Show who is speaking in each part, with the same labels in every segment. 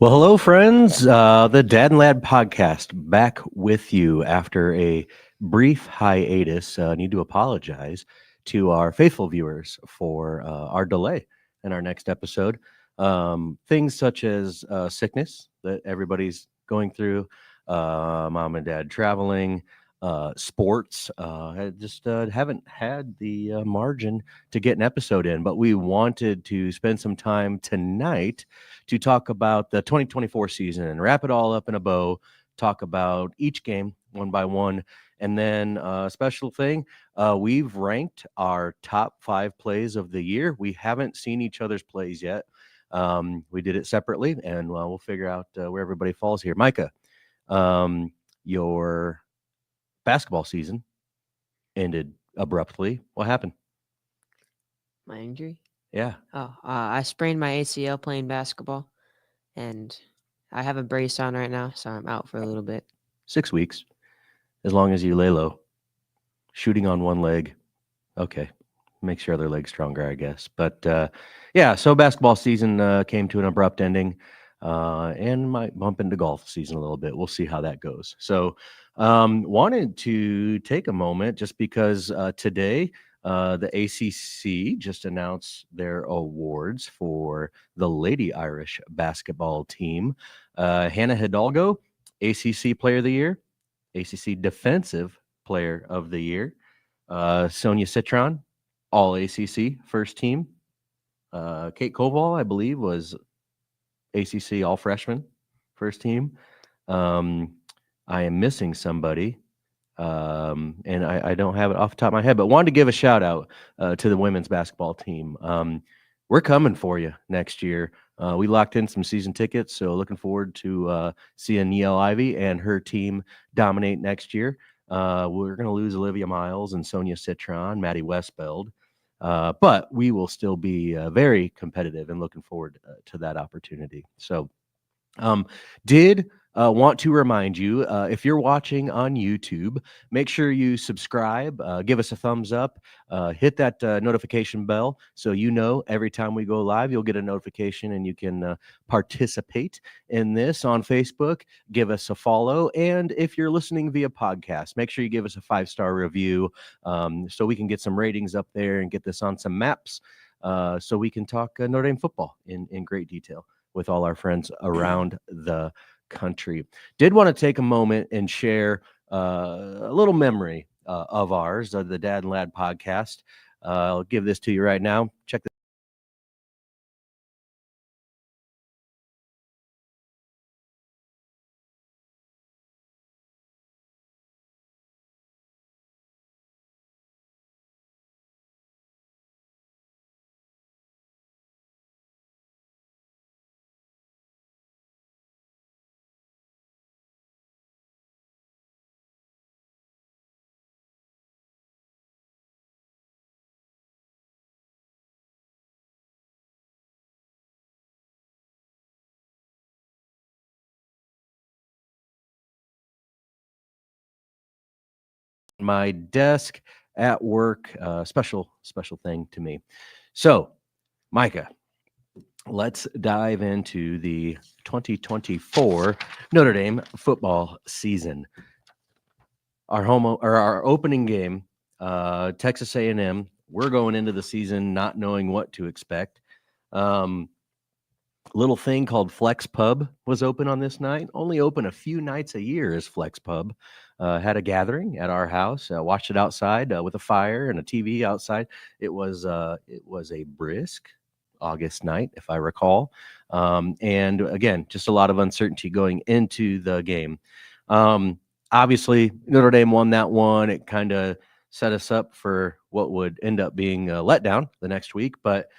Speaker 1: Well, hello, friends. The Dad and Lad podcast back with you after a brief hiatus. Need to apologize to our faithful viewers for our delay in our next episode. Things such as sickness that everybody's going through, mom and dad traveling, sports. I just haven't had the margin to get an episode in, but we wanted to spend some time tonight to talk about the 2024 season and wrap it all up in a bow, talk about each game one by one. And then a special thing, we've ranked our top 5 plays of the year. We haven't seen each other's plays yet. We did it separately, and we'll figure out where everybody falls here. Micah, your basketball season ended abruptly. What happened?
Speaker 2: My injury?
Speaker 1: Yeah.
Speaker 2: I sprained my ACL playing basketball, and I have a brace on right now, so I'm out for a little bit.
Speaker 1: 6 weeks, as long as you lay low. Shooting on one leg. Okay. Makes your other leg stronger, I guess. But yeah, so basketball season came to an abrupt ending and might bump into golf season a little bit. We'll see how that goes. So, wanted to take a moment just because today the ACC just announced their awards for the Lady Irish basketball team. Hannah Hidalgo, ACC Player of the Year, ACC Defensive Player of the Year. Sonia Citron, all ACC first team. Kate Koval, I believe, was ACC all freshman first team. I am missing somebody, and I don't have it off the top of my head, but wanted to give a shout out to the women's basketball team. We're coming for you next year. We locked in some season tickets, so looking forward to seeing Neil Ivy and her team dominate next year. We're going to lose Olivia Miles and Sonia Citron, Maddie Westbeld, but we will still be very competitive and looking forward to that opportunity. So, did want to remind you if you're watching on YouTube, make sure you subscribe, give us a thumbs up, hit that notification bell so you know every time we go live, you'll get a notification and you can participate in this on Facebook. Give us a follow. And if you're listening via podcast, make sure you give us a 5-star review so we can get some ratings up there and get this on some maps so we can talk Notre Dame football in great detail with all our friends around the country. Did want to take a moment and share a little memory of ours, the Dad and Lad podcast. I'll give this to you right now. Check this. My desk at work, special thing to me. So, Micah, let's dive into the 2024 Notre Dame football season. Our opening game, Texas A&M. We're going into the season not knowing what to expect. Little thing called Flex Pub was open on this night. Only open a few nights a year is Flex Pub. Had a gathering at our house. Watched it outside with a fire and a TV outside. It was a brisk August night, if I recall. And again, just a lot of uncertainty going into the game. Obviously, Notre Dame won that one. It kind of set us up for what would end up being a letdown the next week. But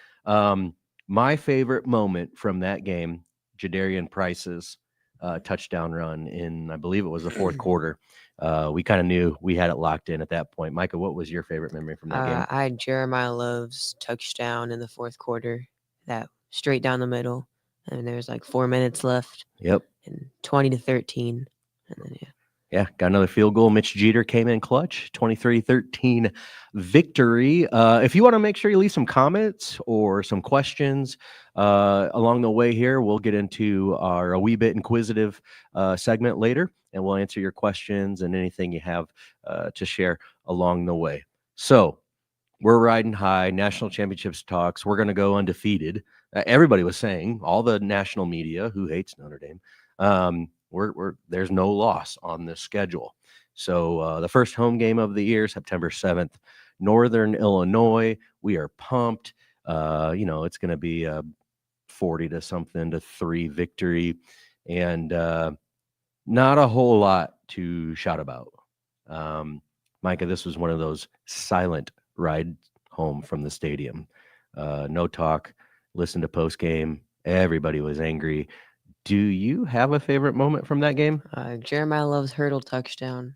Speaker 1: my favorite moment from that game, Jadarian Price's touchdown run in, I believe it was the fourth quarter. We kind of knew we had it locked in at that point. Micah, what was your favorite memory from that game?
Speaker 2: I had Jeremiah Love's touchdown in the fourth quarter, that straight down the middle, and there was like 4 minutes left.
Speaker 1: Yep.
Speaker 2: And 20-13, and then yeah.
Speaker 1: Yeah, got another field goal. Mitch Jeter came in clutch, 23-13 victory. If you want to make sure you leave some comments or some questions along the way here, we'll get into our a wee bit inquisitive segment later, and we'll answer your questions and anything you have to share along the way. So we're riding high, national championships talks. We're going to go undefeated. Everybody was saying, all the national media who hates Notre Dame, there's no loss on this schedule. So the first home game of the year, September 7th, Northern Illinois. We are pumped. It's going to be a 40 to something to 3 victory, and not a whole lot to shout about. Micah, this was one of those silent ride home from the stadium. No talk, listen to post game. Everybody was angry. Do you have a favorite moment from that game?
Speaker 2: Jeremiah Love's hurdle touchdown.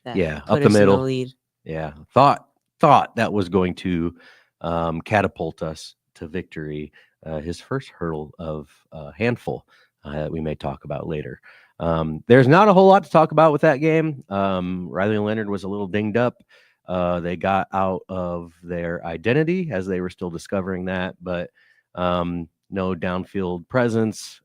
Speaker 2: That
Speaker 1: Yeah,
Speaker 2: put
Speaker 1: up the
Speaker 2: us in
Speaker 1: middle.
Speaker 2: lead.
Speaker 1: Yeah, thought that was going to catapult us to victory. His first hurdle of a handful that we may talk about later. There's not a whole lot to talk about with that game. Riley Leonard was a little dinged up. They got out of their identity as they were still discovering that, but no downfield presence,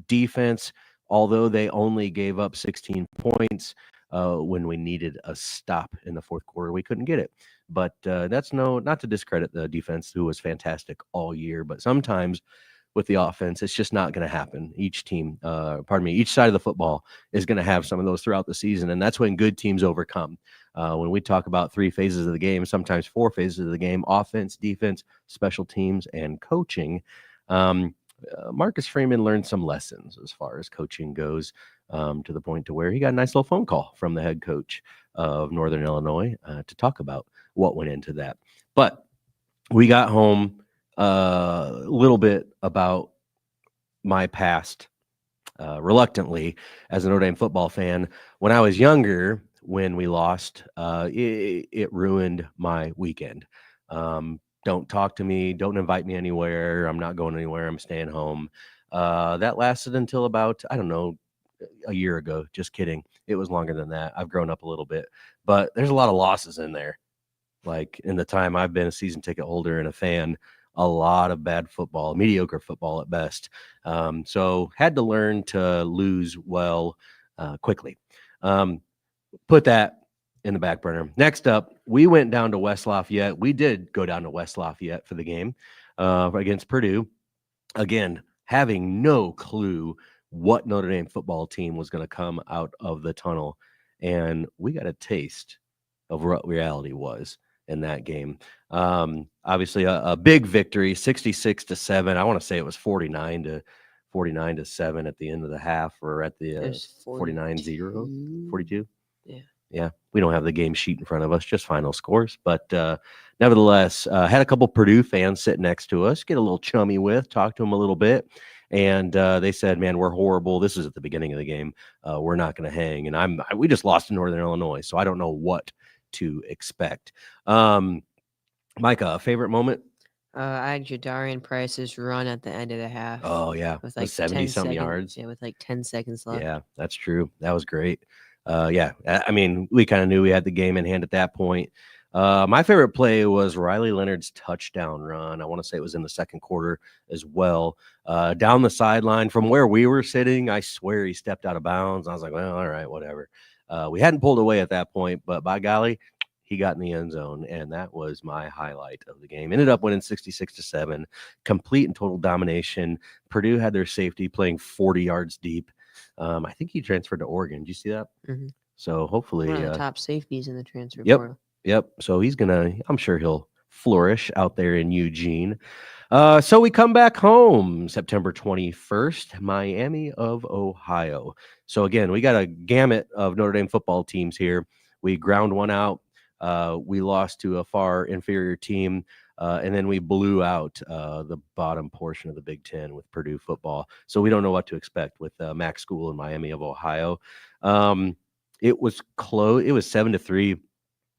Speaker 1: defense, although they only gave up 16 points when we needed a stop in the fourth quarter. We couldn't get it. But that's not to discredit the defense, who was fantastic all year, but sometimes with the offense, it's just not going to happen. Each team, each side of the football is going to have some of those throughout the season, and that's when good teams overcome. When we talk about 3 phases of the game, sometimes 4 phases of the game: offense, defense, special teams, and coaching. Marcus Freeman learned some lessons as far as coaching goes, to the point to where he got a nice little phone call from the head coach of Northern Illinois to talk about what went into that. But we got home a little bit about my past, reluctantly, as a Notre Dame football fan. When I was younger, when we lost, it ruined my weekend. Don't talk to me. Don't invite me anywhere. I'm not going anywhere. I'm staying home. That lasted until about, I don't know, a year ago. Just kidding. It was longer than that. I've grown up a little bit, but there's a lot of losses in there. Like, in the time I've been a season ticket holder and a fan, a lot of bad football, mediocre football at best. So had to learn to lose well quickly. Put that in the back burner. Next up, we went down to West Lafayette. We did go down to West Lafayette for the game against Purdue. Again, having no clue what Notre Dame football team was going to come out of the tunnel. And we got a taste of what reality was in that game. Obviously a big victory, 66-7. I want to say it was 49-7 at the end of the half, or at the 49-0, 42. Yeah, we don't have the game sheet in front of us, just final scores. But nevertheless, had a couple Purdue fans sit next to us, get a little chummy with, talk to them a little bit. And they said, man, we're horrible. This is at the beginning of the game. We're not going to hang. And we just lost to Northern Illinois, so I don't know what to expect. Micah, a favorite moment?
Speaker 2: I had Jadarian Price's run at the end of the half.
Speaker 1: Oh, yeah.
Speaker 2: With like
Speaker 1: 70-some yards.
Speaker 2: Yeah, with like 10 seconds left.
Speaker 1: Yeah, that's true. That was great. Yeah, I mean, we kind of knew we had the game in hand at that point. My favorite play was Riley Leonard's touchdown run. I want to say it was in the second quarter as well. Down the sideline from where we were sitting, I swear he stepped out of bounds. I was like, well, all right, whatever. We hadn't pulled away at that point, but by golly, he got in the end zone, and that was my highlight of the game. Ended up winning 66-7, complete and total domination. Purdue had their safety playing 40 yards deep. I think he transferred to Oregon. Did you see that?
Speaker 2: Mm-hmm.
Speaker 1: So hopefully,
Speaker 2: one of the top safeties in the transfer portal.
Speaker 1: Yep. So I'm sure he'll flourish out there in Eugene. So we come back home September 21st, Miami of Ohio. So again, we got a gamut of Notre Dame football teams here. We ground one out. We lost to a far inferior team. And then we blew out the bottom portion of the Big Ten with Purdue football. So we don't know what to expect with Mac School in Miami of Ohio. It was close. It was 7-3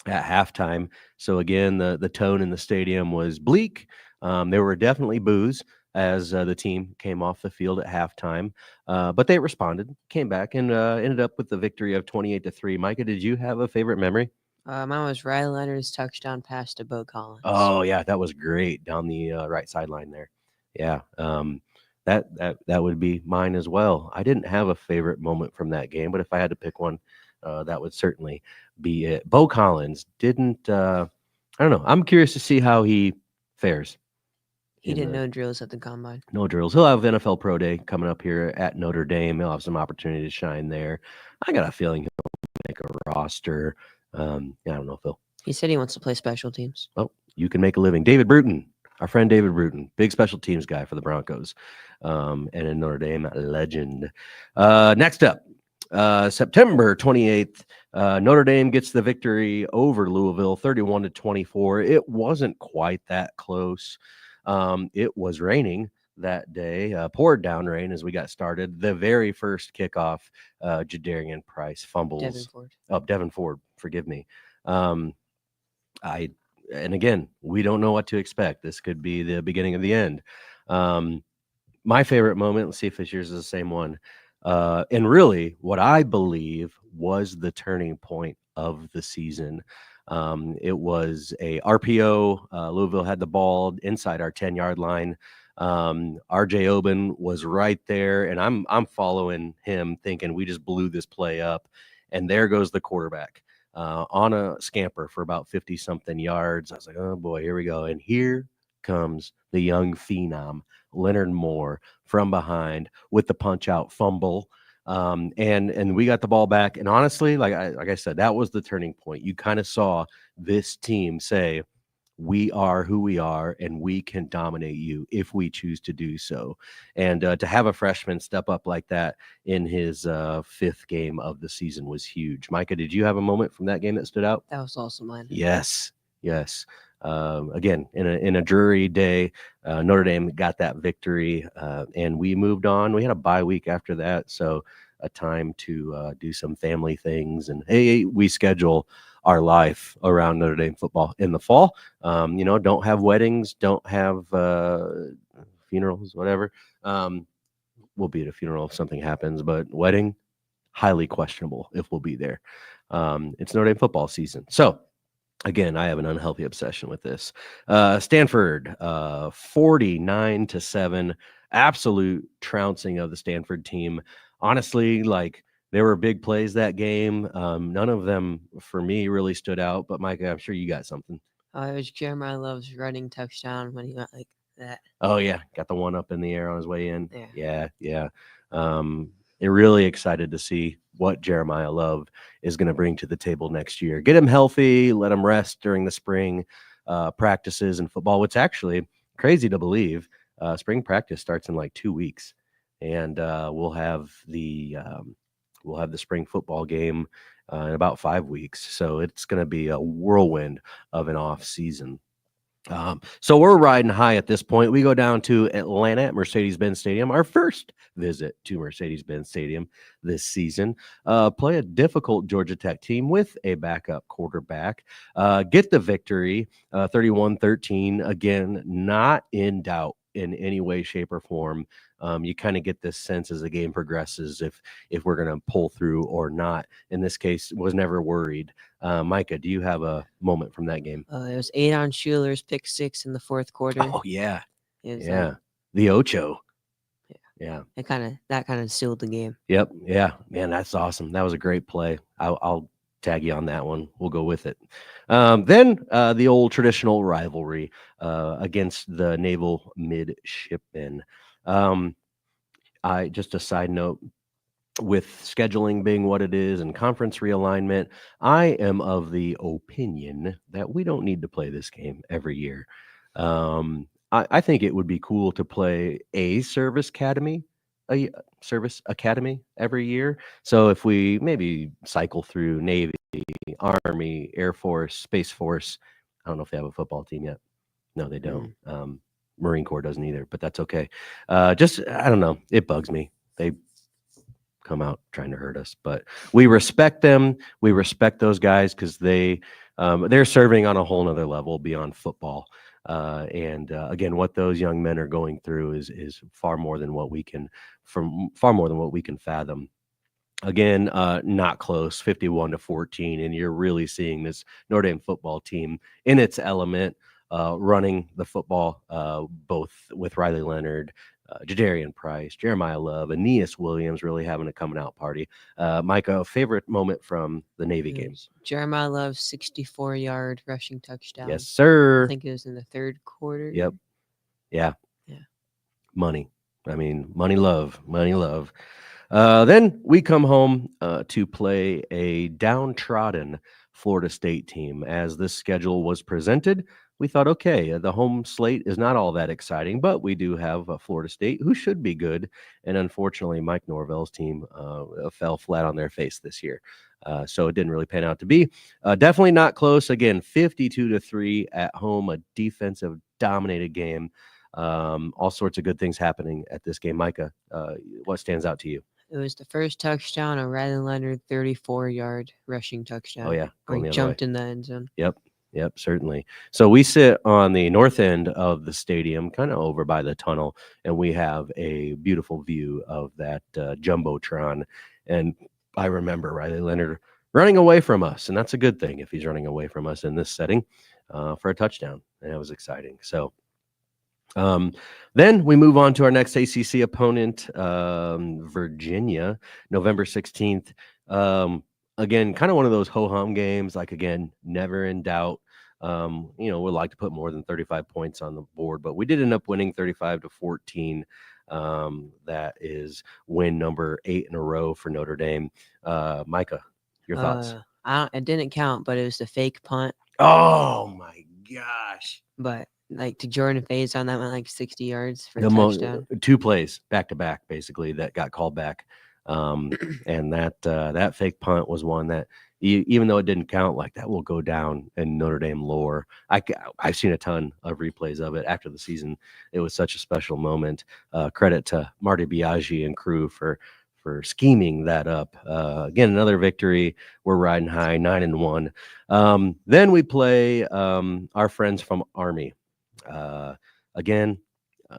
Speaker 1: at halftime. So again, the tone in the stadium was bleak. There were definitely boos as the team came off the field at halftime. But they responded, came back, and ended up with the victory of 28-3. Micah, did you have a favorite memory?
Speaker 2: Mine was Riley Leonard's touchdown pass to Bo Collins.
Speaker 1: Oh yeah, that was great down the right sideline there. Yeah, that would be mine as well. I didn't have a favorite moment from that game, but if I had to pick one, that would certainly be it. Bo Collins didn't. I don't know. I'm curious to see how he fares.
Speaker 2: He
Speaker 1: in
Speaker 2: didn't
Speaker 1: the
Speaker 2: know drills at the combine.
Speaker 1: No drills. He'll have NFL Pro Day coming up here at Notre Dame. He'll have some opportunity to shine there. I got a feeling he'll make a roster. Yeah, I don't know if he'll.
Speaker 2: He said he wants to play special teams.
Speaker 1: Well, you can make a living. David Bruton, our friend David Bruton, big special teams guy for the Broncos, and a Notre Dame legend. Next up, September 28th, Notre Dame gets the victory over Louisville, 31-24. It wasn't quite that close. It was raining that day, poured down rain as we got started. The very first kickoff, Jadarian Price fumbles. Devin Ford, forgive me. And again, we don't know what to expect. This could be the beginning of the end. My favorite moment, let's see if this year's is the same one. And really what I believe was the turning point of the season. It was a RPO. Louisville had the ball inside our 10-yard line. RJ Oben was right there, and I'm following him thinking we just blew this play up. And there goes the quarterback. On a scamper for about 50-something yards. I was like, oh, boy, here we go. And here comes the young phenom, Leonard Moore, from behind with the punch-out fumble. And we got the ball back. And honestly, like I said, that was the turning point. You kind of saw this team say, we are who we are, and we can dominate you if we choose to do so. And to have a freshman step up like that in his fifth game of the season was huge. Micah, did you have a moment from that game that stood out?
Speaker 2: That was also mine.
Speaker 1: Yes. Again, in a dreary day, Notre Dame got that victory, and we moved on. We had a bye week after that, so a time to do some family things. And hey, we schedule our life around Notre Dame football in the fall. Don't have weddings, don't have funerals, whatever. We'll be at a funeral if something happens, but wedding, highly questionable if we'll be there. It's Notre Dame football season. So again, I have an unhealthy obsession with this. Stanford, 49-7, absolute trouncing of the Stanford team. Honestly, like, there were big plays that game. None of them, for me, really stood out. But, Micah, I'm sure you got something.
Speaker 2: It was Jeremiah Love's running touchdown when he went like that.
Speaker 1: Oh, yeah. Got the one up in the air on his way in. Yeah. Really excited to see what Jeremiah Love is going to bring to the table next year. Get him healthy, let him rest during the spring practices and football. What's actually crazy to believe, spring practice starts in like 2 weeks, and we'll have the spring football game in about 5 weeks. So it's going to be a whirlwind of an off season. So we're riding high at this point. We go down to Atlanta at Mercedes-Benz Stadium, our first visit to Mercedes-Benz Stadium this season. Play a difficult Georgia Tech team with a backup quarterback. Get the victory, 31-13. Again, not in doubt in any way, shape, or form. You kind of get this sense as the game progresses if we're going to pull through or not. In this case, was never worried. Micah, do you have a moment from that game?
Speaker 2: It was Adon Schuler's pick six in the fourth quarter.
Speaker 1: Oh, yeah. The Ocho. Yeah.
Speaker 2: That kind of sealed the game.
Speaker 1: Yep. Yeah. Man, that's awesome. That was a great play. I'll tag you on that one. We'll go with it. Then the old traditional rivalry against the Naval Midshipmen. Just a side note, with scheduling being what it is and conference realignment, I am of the opinion that we don't need to play this game every year. I think it would be cool to play a service academy every year. So if we maybe cycle through Navy, Army, Air Force, Space Force, I don't know if they have a football team yet. No, they don't. Marine Corps doesn't either, but that's okay. I don't know. It bugs me. They come out trying to hurt us, but we respect them. We respect those guys because they're serving on a whole nother level beyond football. And again, what those young men are going through is far more than what we can far more than what we can fathom. Again, not close, 51-14, and you're really seeing this Notre Dame football team in its element, running the football, both with Riley Leonard, Jadarian Price, Jeremiah Love, Aeneas Williams really having a coming out party. Micah, favorite moment from the Navy
Speaker 2: It
Speaker 1: game?
Speaker 2: was Jeremiah Love's 64-yard rushing touchdown.
Speaker 1: Yes,
Speaker 2: I
Speaker 1: sir.
Speaker 2: think it was in the third quarter.
Speaker 1: Yep. Yeah.
Speaker 2: Yeah.
Speaker 1: Money. I mean, money, love, money, love. Then we come home to play a downtrodden Florida State team. As this schedule was presented, we thought, okay, the home slate is not all that exciting, but we do have Florida State who should be good. And unfortunately, Mike Norvell's team fell flat on their face this year. So it didn't really pan out to be. Definitely not close. Again, 52-3 at home, a defensive dominated game. All sorts of good things happening at this game. Micah, what stands out to you?
Speaker 2: It was the first touchdown, a Riley Leonard 34-yard rushing touchdown.
Speaker 1: Oh, yeah,
Speaker 2: Where
Speaker 1: going
Speaker 2: he
Speaker 1: the other way.
Speaker 2: jumped in the end zone.
Speaker 1: Yep, yep, certainly. So we sit on the north end of the stadium, kind of over by the tunnel, and we have a beautiful view of that jumbotron. And I remember Riley Leonard running away from us, and that's a good thing if he's running away from us in this setting for a touchdown, and it was exciting. So then we move on to our next ACC opponent, Virginia, November 16th. Again, kind of one of those ho-hum games, like, again, never in doubt. We'd like to put more than 35 points on the board, but we did end up winning 35-14. That is win number 8 in a row for Notre Dame. Micah, your thoughts?
Speaker 2: It didn't count, but it was the fake punt.
Speaker 1: Oh, my gosh.
Speaker 2: But to Jordan Faze on that went 60 yards for a touchdown.
Speaker 1: 2 plays back to back, basically, that got called back. And that fake punt was one that, even though it didn't count, that will go down in Notre Dame lore. I've seen a ton of replays of it after the season. It was such a special moment. Credit to Marty Biaggi and crew for scheming that up. Again, another victory. We're riding high, 9-1. Then we play our friends from Army. Again,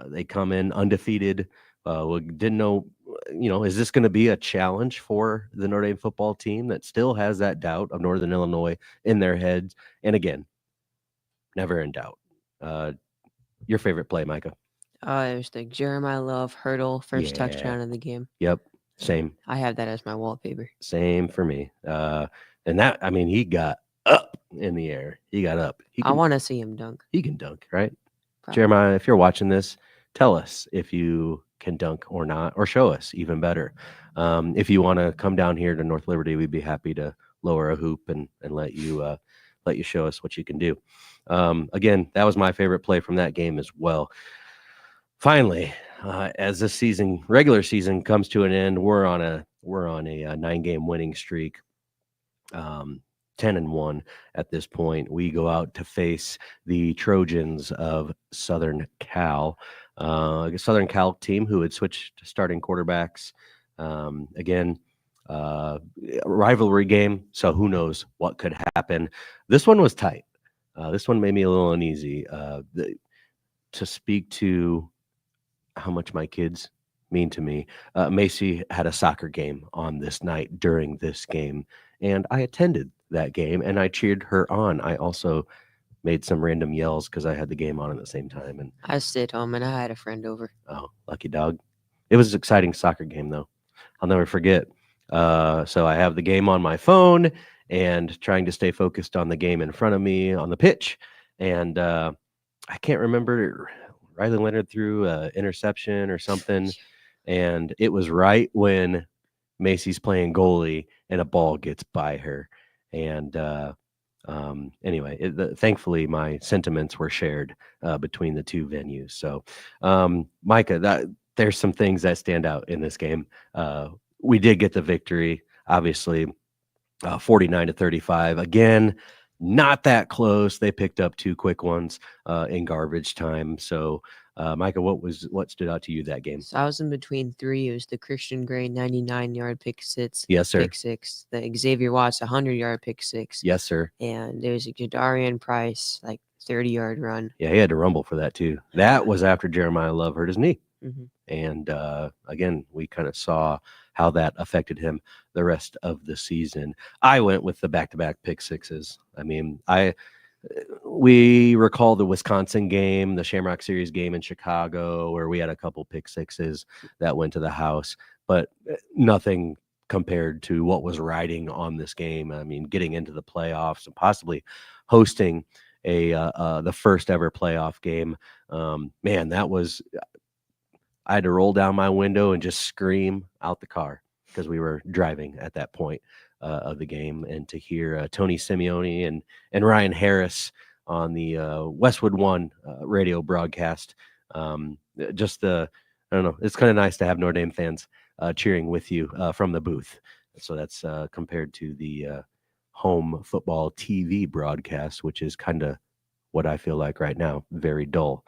Speaker 1: they come in undefeated. We didn't know, is this going to be a challenge for the Notre Dame football team that still has that doubt of Northern Illinois in their heads? And again, never in doubt. Your favorite play, Micah?
Speaker 2: It was the Jeremiah Love hurdle, first touchdown of the game.
Speaker 1: Yep, same.
Speaker 2: I have that as my wallpaper.
Speaker 1: Same for me. And that, he got up in the air. He got up.
Speaker 2: I want to see him dunk.
Speaker 1: He can dunk, right?
Speaker 2: Probably.
Speaker 1: Jeremiah, if you're watching this, tell us if you can dunk or not, or show us even better. If you want to come down here to North Liberty, we'd be happy to lower a hoop and let you show us what you can do. Again, that was my favorite play from that game as well. Finally, as this regular season comes to an end, we're on a 9-game winning streak. 10-1 at this point. We go out to face the Trojans of Southern Cal, a Southern Cal team who had switched to starting quarterbacks. Again, rivalry game, so who knows what could happen. This one was tight. This one made me a little uneasy. To speak to how much my kids mean to me, Macy had a soccer game on this night during this game, and I attended that game and I cheered her on. I also made some random yells because I had the game on at the same time. And
Speaker 2: I stayed home and I had a friend over.
Speaker 1: Oh, lucky dog. It was an exciting soccer game, though. I'll never forget. So I have the game on my phone and trying to stay focused on the game in front of me on the pitch. And I can't remember, Riley Leonard threw an interception or something. And it was right when Macy's playing goalie and a ball gets by her. And anyway, thankfully my sentiments were shared between the two venues. So Micah, there's some things that stand out in this game. We did get the victory, obviously, 49-35. Again, not that close. They picked up 2 quick ones in garbage time. So Micah, what stood out to you that game?
Speaker 2: So I was in between 3. It was the Christian Gray 99-yard pick six.
Speaker 1: Yes, sir.
Speaker 2: Pick 6. The Xavier Watts 100-yard pick 6.
Speaker 1: Yes, sir.
Speaker 2: And there was a Jadarian Price 30-yard run.
Speaker 1: Yeah, he had to rumble for that too. That was after Jeremiah Love hurt his knee.
Speaker 2: Hmm.
Speaker 1: And again, we kind of saw how that affected him the rest of the season. I went with the back-to-back pick sixes. I mean, we recall the Wisconsin game, the Shamrock Series game in Chicago, where we had a couple pick sixes that went to the house, but nothing compared to what was riding on this game. I mean, getting into the playoffs and possibly hosting the first ever playoff game. Man, that was, I had to roll down my window and just scream out the car because we were driving at that point of the game, and to hear Tony Simeone and Ryan Harris on the Westwood One radio broadcast, just the, I don't know, it's kind of nice to have Notre Dame fans cheering with you from the booth. So that's compared to the home football TV broadcast, which is kind of what I feel like right now, very dull.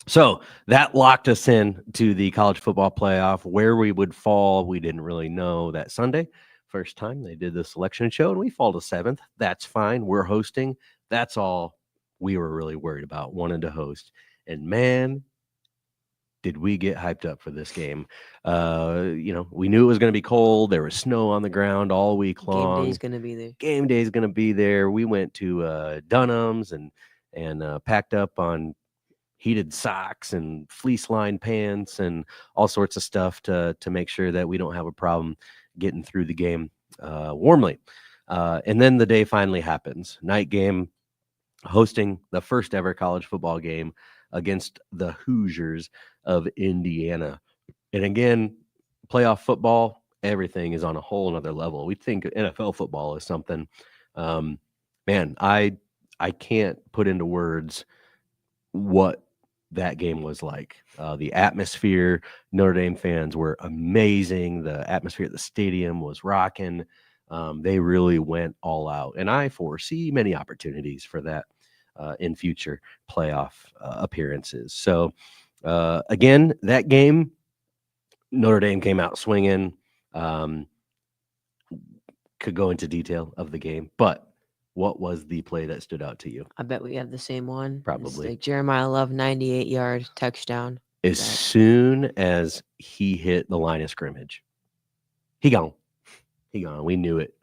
Speaker 1: So that locked us in to the college football playoff. Where we would fall, we didn't really know that Sunday. First time they did the selection show, and we fall to 7th. That's fine. We're hosting. That's all we were really worried about, wanted to host. And man, did we get hyped up for this game. We knew it was going to be cold. There was snow on the ground all week long.
Speaker 2: Game day's going to be there.
Speaker 1: Game day is going to be there. We went to Dunham's and packed up on heated socks and fleece lined pants and all sorts of stuff to make sure that we don't have a problem getting through the game warmly. And then the day finally happens. Night game, hosting the first ever college football game against the Hoosiers of Indiana. And again, playoff football, everything is on a whole another level. We think NFL football is something. Man, I can't put into words what that game was like. The atmosphere, Notre Dame fans were amazing. The atmosphere at the stadium was rocking. They really went all out, and I foresee many opportunities for that in future playoff appearances. So again, that game, Notre Dame came out swinging. Could go into detail of the game, but what was the play that stood out to you?
Speaker 2: I bet we have the same one.
Speaker 1: Probably.
Speaker 2: It's like Jeremiah Love, 98-yard touchdown.
Speaker 1: As soon as he hit the line of scrimmage, he gone. We knew it.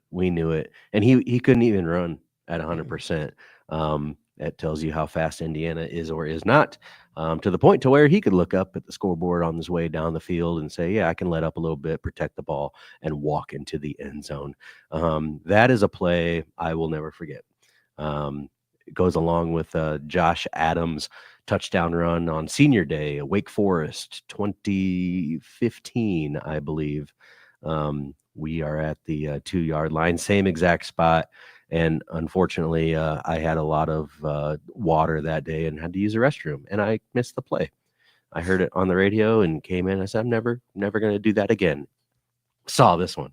Speaker 1: And he couldn't even run at 100%. That tells you how fast Indiana is or is not, to the point to where he could look up at the scoreboard on his way down the field and say, yeah, I can let up a little bit, protect the ball, and walk into the end zone. That is a play I will never forget. It goes along with Josh Adams' touchdown run on senior day at Wake Forest, 2015, I believe. We are at the 2-yard line, same exact spot. And unfortunately, I had a lot of water that day and had to use the restroom, and I missed the play. I heard it on the radio and came in. I said, I'm never going to do that again. Saw this one.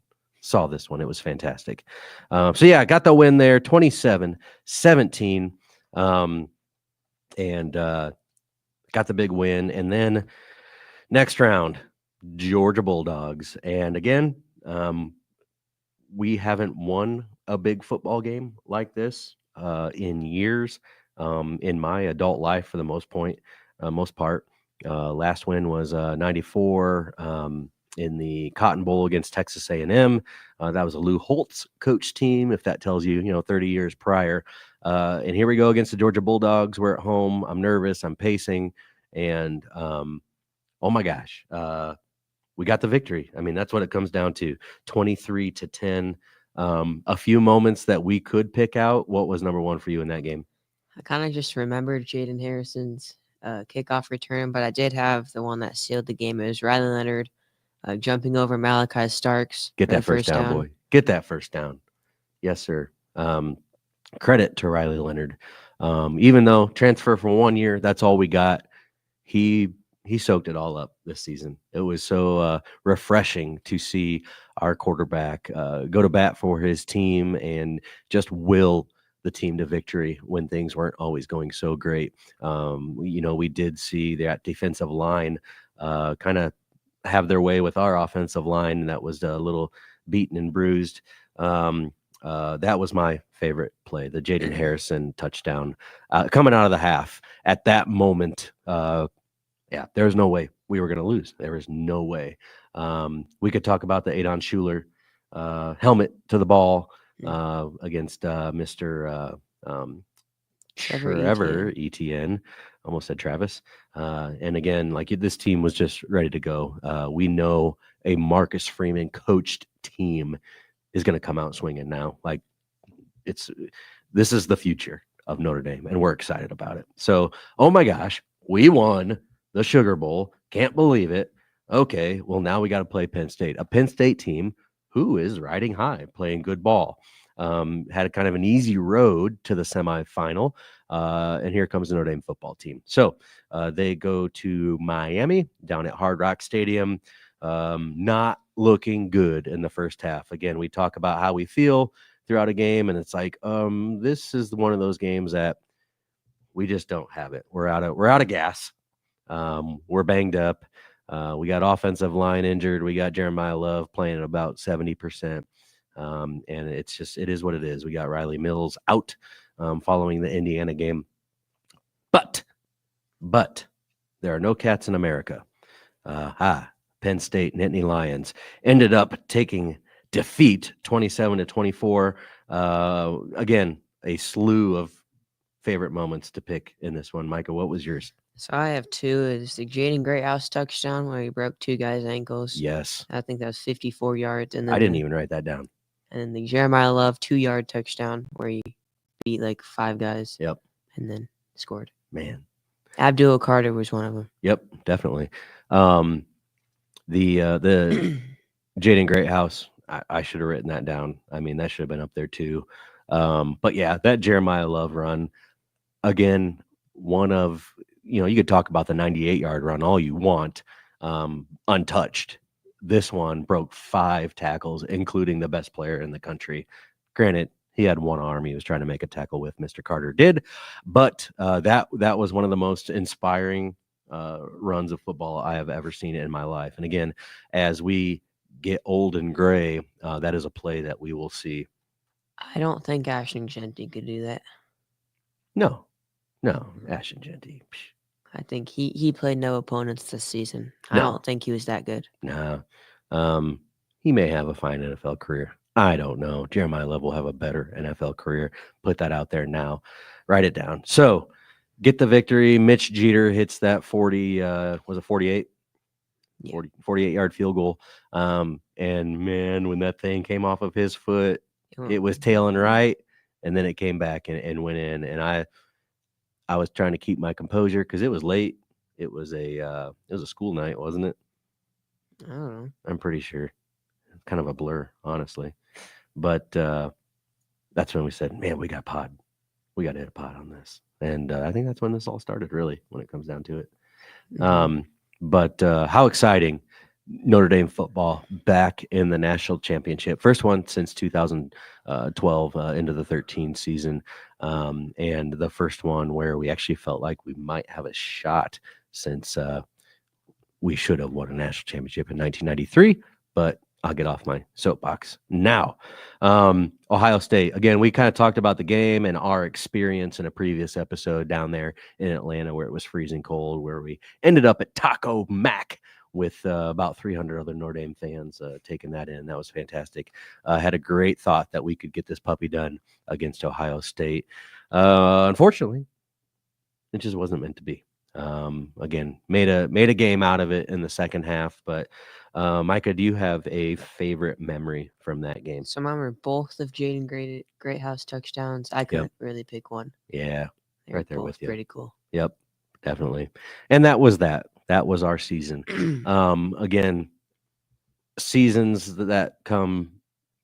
Speaker 1: It was fantastic. So yeah, got the win there, 27-17, and got the big win. And then next round, Georgia Bulldogs. And again, we haven't won a big football game like this in years, in my adult life for the most part. Last win was 94 in the Cotton Bowl against Texas A&M. That was a Lou Holtz coach team, if that tells you, 30 years prior. And here we go against the Georgia Bulldogs. We're at home. I'm nervous. I'm pacing. And oh my gosh, we got the victory. I mean, that's what it comes down to, 23-10. A few moments that we could pick out. What was number one for you in that game?
Speaker 2: I kind of just remembered Jaden Harrison's kickoff return, but I did have the one that sealed the game. It was Riley Leonard jumping over Malachi Starks.
Speaker 1: Get that first down, boy. Get that first down. Yes, sir. Credit to Riley Leonard. Even though transfer for 1 year, that's all we got. He soaked it all up this season. It was so refreshing to see our quarterback go to bat for his team and just will the team to victory when things weren't always going so great. We did see that defensive line kind of have their way with our offensive line, and that was a little beaten and bruised. That was my favorite play, the Jaden Harrison touchdown coming out of the half. At that moment, yeah, there was no way we were going to lose. There was no way. We could talk about the Adon Schuler helmet to the ball against Mr.
Speaker 2: Trevor
Speaker 1: Trevor
Speaker 2: Etienne.
Speaker 1: Etienne. Almost said Travis. And again, like this team was just ready to go. We know a Marcus Freeman coached team is going to come out swinging now. Like this is the future of Notre Dame, and we're excited about it. So, oh my gosh, we won the Sugar Bowl. Can't believe it. Okay, well now we got to play Penn State, a Penn State team who is riding high, playing good ball. Had a kind of an easy road to the semifinal, and here comes the Notre Dame football team. So they go to Miami down at Hard Rock Stadium. Not looking good in the first half. Again, we talk about how we feel throughout a game, and it's like this is one of those games that we just don't have it. We're out of gas. We're banged up. We got offensive line injured. We got Jeremiah Love playing at about 70%. And it is what it is. We got Riley Mills out following the Indiana game. But there are no cats in America. Penn State Nittany Lions ended up taking defeat 27-24. Again, a slew of favorite moments to pick in this one. Micah, what was yours?
Speaker 2: So I have two. It's the Jaden Greathouse touchdown where he broke two guys' ankles.
Speaker 1: Yes.
Speaker 2: I think that was 54 yards. And then
Speaker 1: I didn't even write that down.
Speaker 2: And then the Jeremiah Love 2-yard touchdown where he beat like 5 guys.
Speaker 1: Yep.
Speaker 2: And then scored.
Speaker 1: Man.
Speaker 2: Abdul Carter was one of them.
Speaker 1: Yep, definitely. The Jaden Greathouse, I should have written that down. I mean, that should have been up there too. But yeah, that Jeremiah Love run, again, one of, you could talk about the 98-yard run all you want, untouched. This one broke 5 tackles, including the best player in the country. Granted, he had one arm. He was trying to make a tackle with. Mr. Carter did. But that was one of the most inspiring runs of football I have ever seen in my life. And again, as we get old and gray, that is a play that we will see.
Speaker 2: I don't think Ashton Genty could do that.
Speaker 1: No, Ashton Genty.
Speaker 2: I think he played no opponents this season.
Speaker 1: No.
Speaker 2: I don't think he was that good.
Speaker 1: No. He may have a fine NFL career. I don't know. Jeremiah Love will have a better NFL career. Put that out there now. Write it down. So get the victory. Mitch Jeter hits that 40, was it 48?
Speaker 2: Yeah.
Speaker 1: 48-yard field goal. And man, when that thing came off of his foot, it was tailing right, and then it came back and went in. And I was trying to keep my composure because it was late. It was a school night, wasn't it?
Speaker 2: I don't know.
Speaker 1: I'm pretty sure. Kind of a blur, honestly. But that's when we said, man, we got pod. We got to hit a pod on this. And I think that's when this all started, really, when it comes down to it.
Speaker 2: Mm-hmm.
Speaker 1: But how exciting. Notre Dame football back in the national championship. First one since 2012 into the 13 season. And the first one where we actually felt like we might have a shot since we should have won a national championship in 1993. But I'll get off my soapbox now. Ohio State. Again, we kind of talked about the game and our experience in a previous episode down there in Atlanta where it was freezing cold, where we ended up at Taco Mac with about 300 other Notre Dame fans taking that in. That was fantastic. Had a great thought that we could get this puppy done against Ohio State. Unfortunately, it just wasn't meant to be. Again, made a game out of it in the second half. But Micah, do you have a favorite memory from that game?
Speaker 2: So mine were both of Jaden Greathouse touchdowns. I couldn't really pick one.
Speaker 1: Yeah,
Speaker 2: They
Speaker 1: right
Speaker 2: were
Speaker 1: there with you.
Speaker 2: Pretty cool.
Speaker 1: Yep, definitely. And that was our season. Again, seasons that come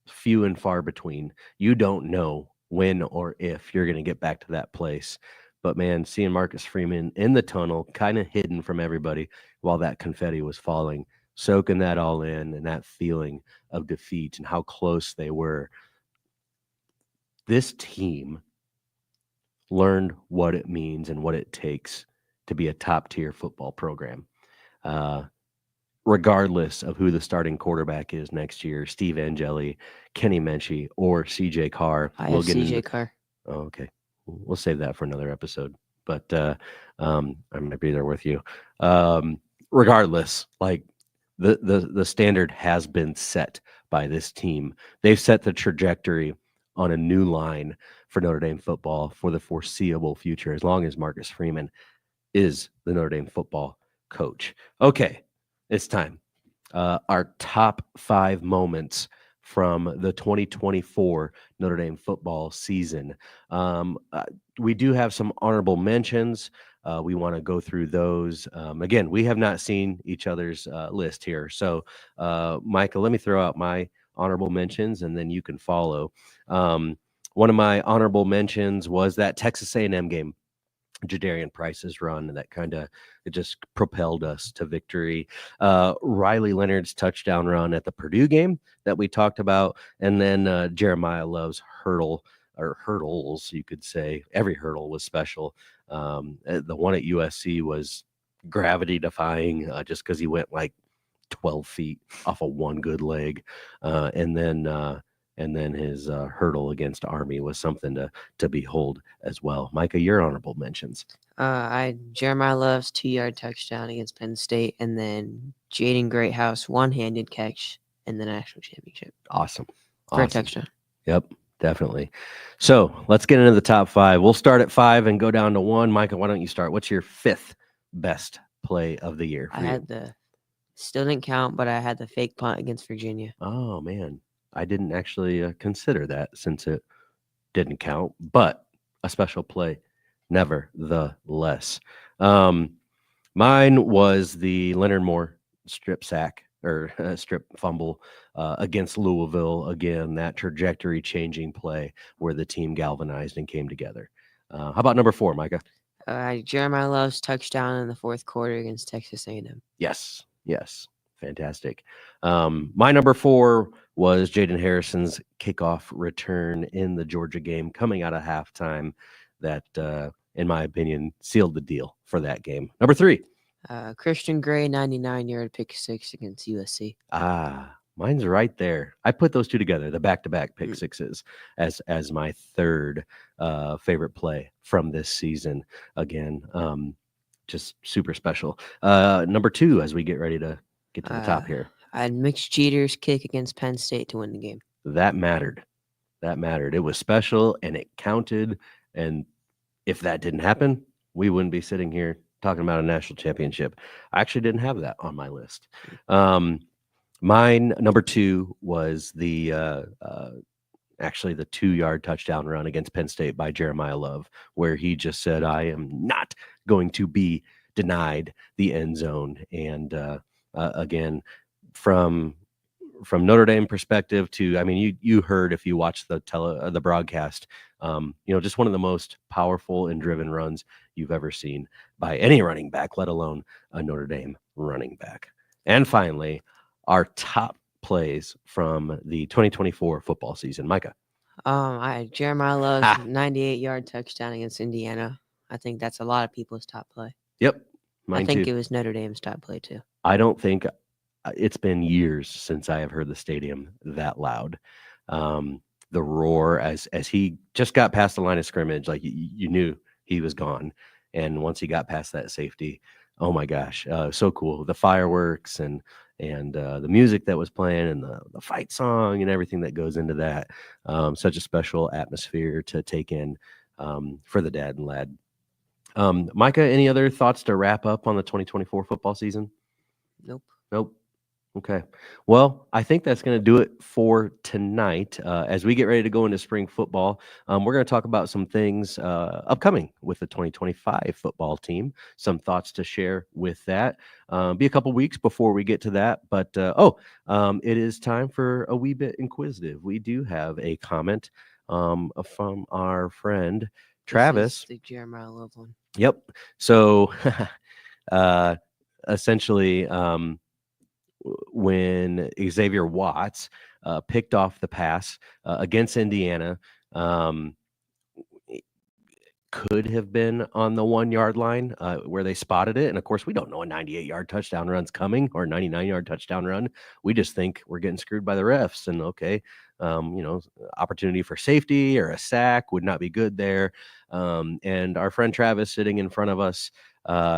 Speaker 1: few and far between. You don't know when or if you're going to get back to that place. But man, seeing Marcus Freeman in the tunnel, kind of hidden from everybody while that confetti was falling, soaking that all in, and that feeling of defeat and how close they were. This team learned what it means and what it takes to be a top-tier football program. regardless of who the starting quarterback is next year, Steve Angeli, Kenny Menchie, or CJ Carr.
Speaker 2: I
Speaker 1: We'll
Speaker 2: have
Speaker 1: get into.
Speaker 2: CJ Carr.
Speaker 1: Oh, okay. We'll save that for another episode. But I might be there with you. Regardless, like the standard has been set by this team. They've set the trajectory on a new line for Notre Dame football for the foreseeable future, as long as Marcus Freeman is the Notre Dame football coach. Okay, it's time. Our top 5 moments from the 2024 Notre Dame football season. We do have some honorable mentions. We want to go through those. Again, we have not seen each other's list here. So, Micah, let me throw out my honorable mentions, and then you can follow. One of my honorable mentions was that Texas A&M game. Jadarian Price's run that kind of it just propelled us to victory. Riley Leonard's touchdown run at the Purdue game that we talked about, and then Jeremiah Love's hurdle or hurdles, you could say. Every hurdle was special. The one at USC was gravity defying just because he went like 12 feet off of one good leg, and then his hurdle against Army was something to behold as well. Micah, your honorable mentions.
Speaker 2: Jeremiah Love's 2-yard touchdown against Penn State, and then Jaden Greathouse one-handed catch in the national championship
Speaker 1: Awesome.
Speaker 2: for a touchdown.
Speaker 1: Yep, definitely. So let's get into the top 5. We'll start at 5 and go down to 1. Micah, why don't you start? What's your 5th best play of the year for you?
Speaker 2: Still didn't count, but I had the fake punt against Virginia.
Speaker 1: Oh, man. I didn't actually consider that since it didn't count, but a special play nevertheless. Mine was the Leonard Moore strip sack or strip fumble against Louisville. Again, that trajectory changing play where the team galvanized and came together. How about number 4, Micah?
Speaker 2: Jeremiah Love's touchdown in the 4th quarter against Texas A&M.
Speaker 1: Yes. Fantastic. My number 4 was Jaden Harrison's kickoff return in the Georgia game coming out of halftime that, in my opinion, sealed the deal for that game. Number 3.
Speaker 2: Christian Gray, 99-yard pick 6 against USC.
Speaker 1: Mine's right there. I put those two together, the back-to-back pick sixes, as my 3rd favorite play from this season. Again, just super special. Number 2, as we get ready to get to the top here.
Speaker 2: I had Mitch Jeter's kick against Penn State to win the game.
Speaker 1: That mattered. It was special and it counted. And if that didn't happen, we wouldn't be sitting here talking about a national championship. I actually didn't have that on my list. Mine, number 2, was the 2-yard touchdown run against Penn State by Jeremiah Love, where he just said, I am not going to be denied the end zone. And again, from Notre Dame perspective to, I mean, you heard if you watched the broadcast, just one of the most powerful and driven runs you've ever seen by any running back, let alone a Notre Dame running back. And finally, our top plays from the 2024 football season. Micah.
Speaker 2: I had Jeremiah Love's 98-yard touchdown against Indiana. I think that's a lot of people's top play.
Speaker 1: Yep.
Speaker 2: I think it was Notre Dame's top play too.
Speaker 1: I don't think it's been years since I have heard the stadium that loud. The roar as he just got past the line of scrimmage, like you knew he was gone. And once he got past that safety, oh my gosh, so cool. The fireworks and the music that was playing and the fight song and everything that goes into that. Such a special atmosphere to take in for the dad and lad. Micah, any other thoughts to wrap up on the 2024 football season? Nope. Okay. Well, I think that's going to do it for tonight. As we get ready to go into spring football, we're going to talk about some things upcoming with the 2025 football team, some thoughts to share with that. Be a couple weeks before we get to that. But, it is time for a wee bit inquisitive. We do have a comment from our friend Travis.
Speaker 2: This is the Jeremiah Love one.
Speaker 1: Yep. So essentially, when Xavier Watts picked off the pass against Indiana, could have been on the 1-yard line where they spotted it. And of course, we don't know a 98-yard touchdown run's coming or a 99-yard touchdown run. We just think we're getting screwed by the refs. And okay, opportunity for safety or a sack would not be good there. And our friend Travis sitting in front of us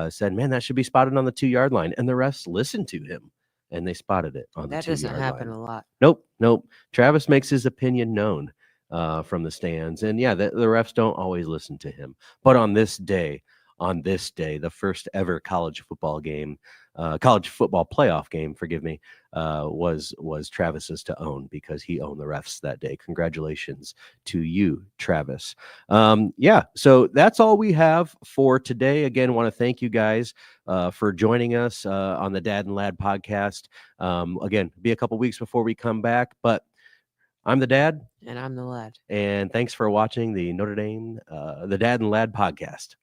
Speaker 1: said, man, that should be spotted on the 2-yard line. And the refs listened to him and they spotted it on the 2-yard line.
Speaker 2: That doesn't happen a lot.
Speaker 1: Nope. Travis makes his opinion known from the stands. And yeah, the refs don't always listen to him. But on this day, the first ever college football playoff game, forgive me, was Travis's to own because he owned the refs that day. Congratulations to you, Travis. So that's all we have for today. Again, want to thank you guys for joining us on the Dad and Lad podcast. Again, be a couple weeks before we come back, but I'm the Dad.
Speaker 2: And I'm the Lad.
Speaker 1: And thanks for watching the Notre Dame, the Dad and Lad podcast.